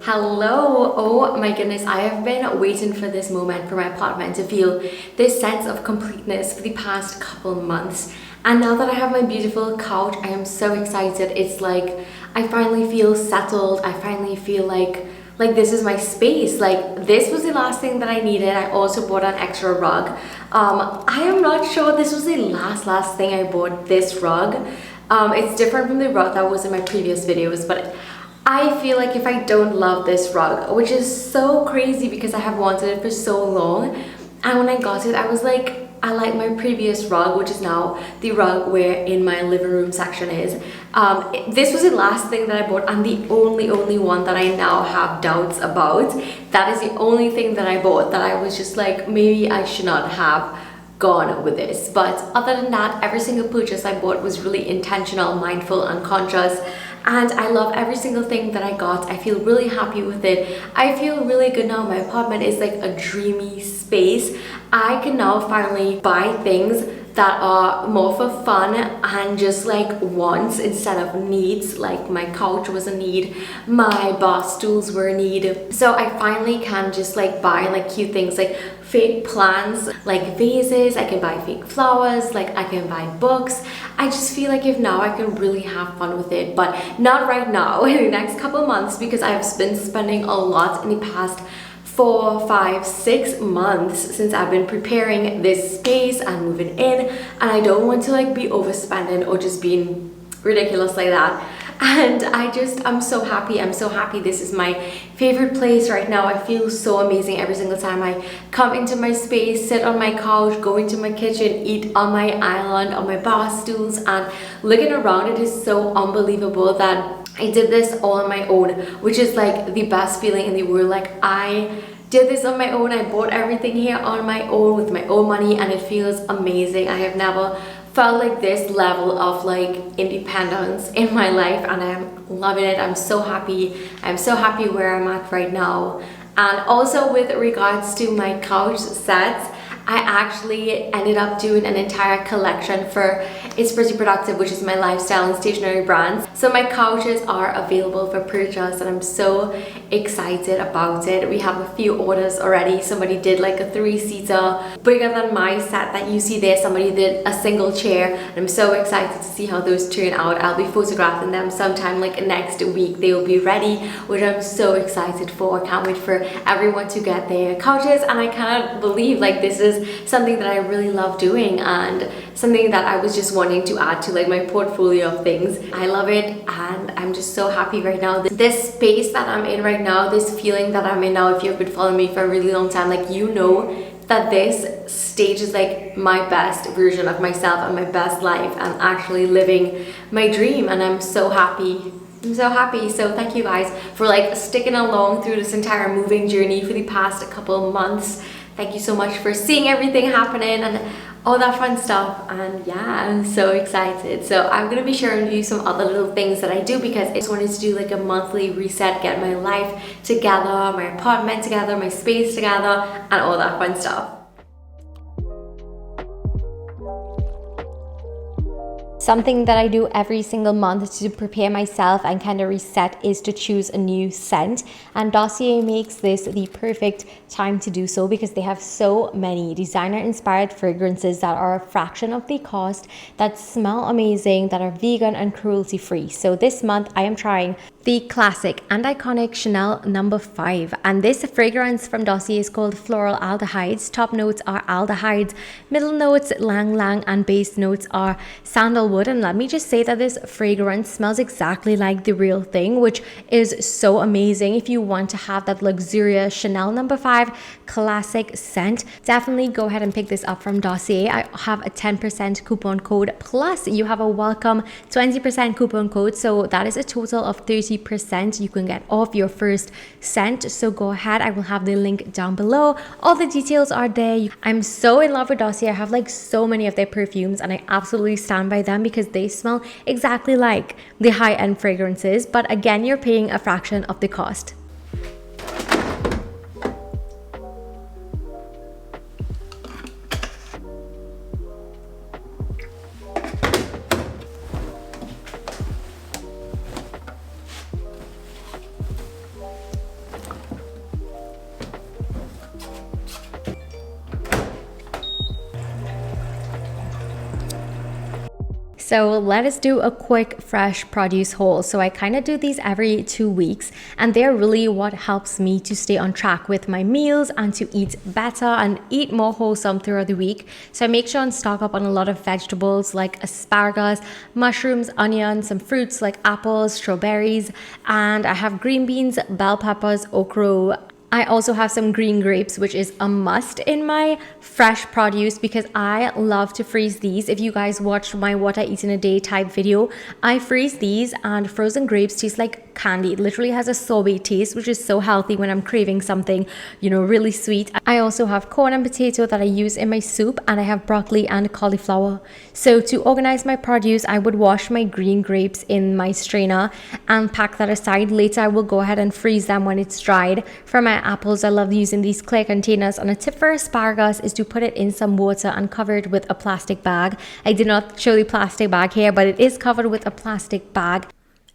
Hello! Oh my goodness, I have been waiting for this moment for my apartment to feel this sense of completeness for the past couple months. And now that I have my beautiful couch, I am so excited. It's like I finally feel settled. I finally feel like this is my space. Like this was the last thing that I needed. I also bought an extra rug. I am not sure this was the last thing I bought, this rug. It's different from the rug that was in my previous videos, but I feel like if I don't love this rug, which is so crazy because I have wanted it for so long, and when I got it I was like, I like my previous rug, which is now the rug where in my living room section is. This was the last thing that I bought and the only one that I now have doubts about. That is the only thing that I bought that I was just like, maybe I should not have gone with this. But other than that, every single purchase I bought was really intentional, mindful and conscious. And I love every single thing that I got. I feel really happy with it. I feel really good now. My apartment is like a dreamy space. I can now finally buy things that are more for fun and just like wants instead of needs. Like my couch was a need, my bar stools were a need. So I finally can just like buy like cute things like fake plants, like vases. I can buy fake flowers, like I can buy books. I just feel like if now I can really have fun with it, but not right now, in the next couple months, because I've been spending a lot in the past 4, 5, 6 months since I've been preparing this space and moving in, and I don't want to like be overspending or just being ridiculous like that. And I'm so happy. I'm so happy. This is my favorite place right now. I feel so amazing every single time I come into my space, sit on my couch, go into my kitchen, eat on my island, on my bar stools, and looking around, it is so unbelievable that I did this all on my own, which is like the best feeling in the world. Like I did this on my own. I bought everything here on my own with my own money, and it feels amazing. I have never felt like this level of like independence in my life, and I'm loving it. I'm so happy. I'm so happy where I'm at right now. And also with regards to my couch sets, I actually ended up doing an entire collection for It's Pretty Productive, which is my lifestyle and stationery brand. So my couches are available for purchase and I'm so excited about it. We have a few orders already. Somebody did like a 3-seater, bigger than my set that you see there. Somebody did a single chair. And I'm so excited to see how those turn out. I'll be photographing them sometime like next week. They will be ready, which I'm so excited for. I can't wait for everyone to get their couches, and I cannot believe like this is something that I really love doing and something that I was just wanting to add to like my portfolio of things. I love it and I'm just so happy right now. This space that I'm in right now, this feeling that I'm in now, if you've been following me for a really long time, like you know that this stage is like my best version of myself and my best life. I'm actually living my dream and I'm so happy. I'm so happy. So thank you guys for like sticking along through this entire moving journey for the past couple months. Thank you so much for seeing everything happening and all that fun stuff. And yeah, I'm so excited. So I'm gonna be sharing with you some other little things that I do because I just wanted to do like a monthly reset, get my life together, my apartment together, my space together, and all that fun stuff. Something that I do every single month to prepare myself and kind of reset is to choose a new scent. And Dossier makes this the perfect time to do so because they have so many designer-inspired fragrances that are a fraction of the cost, that smell amazing, that are vegan and cruelty-free. So this month I am trying the classic and iconic Chanel No. 5. And this fragrance from Dossier is called Floral Aldehydes. Top notes are aldehydes, middle notes lang lang, and base notes are sandalwood. And let me just say that this fragrance smells exactly like the real thing, which is so amazing. If you want to have that luxurious Chanel No. 5 classic scent, definitely go ahead and pick this up from Dossier. I have a 10% coupon code, plus you have a welcome 20% coupon code. So that is a total of 30% you can get off your first scent. So go ahead, I will have the link down below. All the details are there. I'm so in love with Dossier. I have like so many of their perfumes and I absolutely stand by them because they smell exactly like the high-end fragrances, but again, you're paying a fraction of the cost. So let us do a quick fresh produce haul. So I kind of do these every 2 weeks and they're really what helps me to stay on track with my meals and to eat better and eat more wholesome throughout the week. So I make sure and stock up on a lot of vegetables like asparagus, mushrooms, onions, some fruits like apples, strawberries, and I have green beans, bell peppers, okra. I also have some green grapes, which is a must in my fresh produce because I love to freeze these. If you guys watched my what I eat in a day type video, I freeze these, and frozen grapes taste like candy. It literally has a sorbet taste, which is so healthy when I'm craving something, you know, really sweet. I also have corn and potato that I use in my soup, and I have broccoli and cauliflower. So to organize my produce, I would wash my green grapes in my strainer and pack that aside. Later, I will go ahead and freeze them when it's dried. For my apples, I love using these clear containers, and a tip for asparagus is to put it in some water and cover it with a plastic bag. I did not show the plastic bag here, but it is covered with a plastic bag.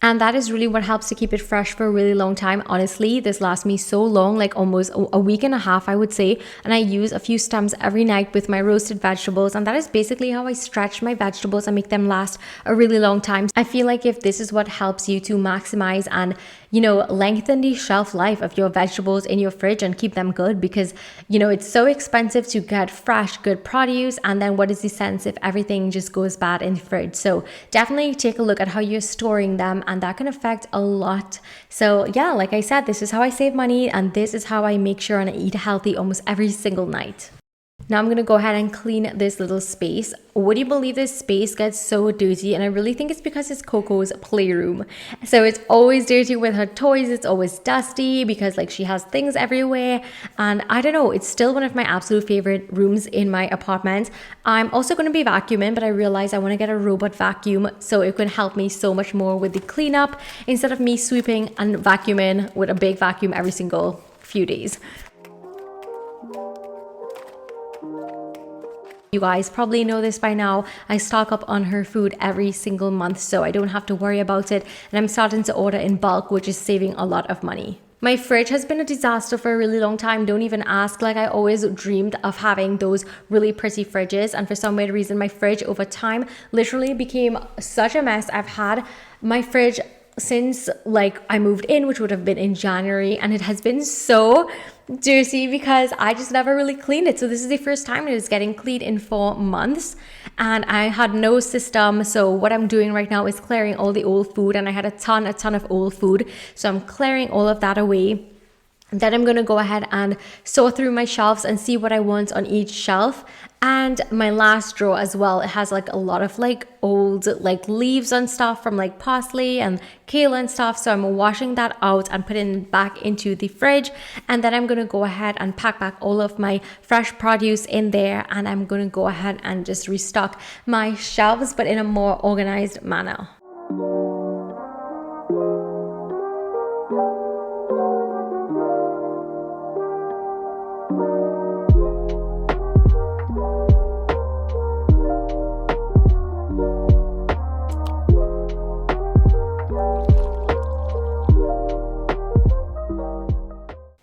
And that is really what helps to keep it fresh for a really long time. Honestly, this lasts me so long, like almost a week and a half, I would say. And I use a few stems every night with my roasted vegetables. And that is basically how I stretch my vegetables and make them last a really long time. I feel like if this is what helps you to maximize and, you know, lengthen the shelf life of your vegetables in your fridge and keep them good, because, you know, it's so expensive to get fresh, good produce. And then what is the sense if everything just goes bad in the fridge? So definitely take a look at how you're storing them, and that can affect a lot. So yeah, like I said, this is how I save money, and this is how I make sure and I eat healthy almost every single night. Now I'm going to go ahead and clean this little space. Would you believe this space gets so dirty? And I really think it's because it's Coco's playroom. So it's always dirty with her toys. It's always dusty because like she has things everywhere. And I don't know, it's still one of my absolute favorite rooms in my apartment. I'm also going to be vacuuming, but I realized I want to get a robot vacuum so it can help me so much more with the cleanup instead of me sweeping and vacuuming with a big vacuum every single few days. You guys probably know this by now. I stock up on her food every single month, so I don't have to worry about it. And I'm starting to order in bulk, which is saving a lot of money. My fridge has been a disaster for a really long time. Don't even ask. Like, I always dreamed of having those really pretty fridges, and for some weird reason my fridge over time literally became such a mess. I've had my fridge since like I moved in, which would have been in January, and it has been so dirty because I just never really cleaned it. So this is the first time it is getting cleaned in 4 months, and I had no system. So what I'm doing right now is clearing all the old food, and I had a ton of old food, so I'm clearing all of that away. Then I'm going to go ahead and sort through my shelves and see what I want on each shelf. And my last drawer as well, it has like a lot of like old like leaves and stuff from like parsley and kale and stuff. So I'm washing that out and putting it back into the fridge. And then I'm going to go ahead and pack back all of my fresh produce in there. And I'm going to go ahead and just restock my shelves, but in a more organized manner.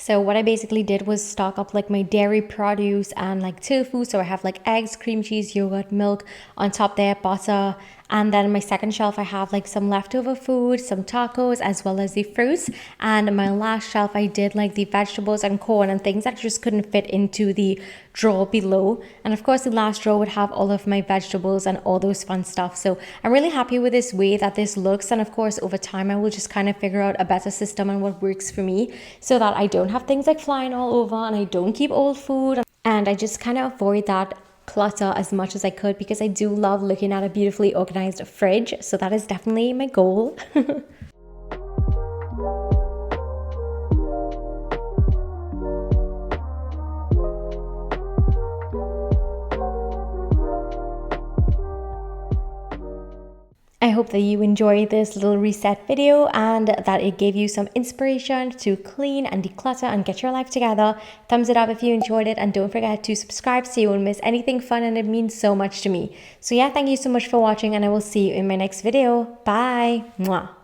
So what I basically did was stock up like my dairy produce and like tofu. So I have like eggs, cream cheese, yogurt, milk on top there, butter. And then my second shelf, I have like some leftover food, some tacos, as well as the fruits. And my last shelf, I did like the vegetables and corn and things that just couldn't fit into the drawer below. And of course, the last drawer would have all of my vegetables and all those fun stuff. So I'm really happy with this way that this looks. And of course, over time, I will just kind of figure out a better system and what works for me so that I don't have things like flying all over and I don't keep old food. And I just kind of avoid that clutter as much as I could, because I do love looking at a beautifully organized fridge. So that is definitely my goal. I hope that you enjoyed this little reset video and that it gave you some inspiration to clean and declutter and get your life together. Thumbs it up if you enjoyed it, and don't forget to subscribe so you won't miss anything fun, and it means so much to me. So yeah, thank you so much for watching, and I will see you in my next video. Bye. Mwah.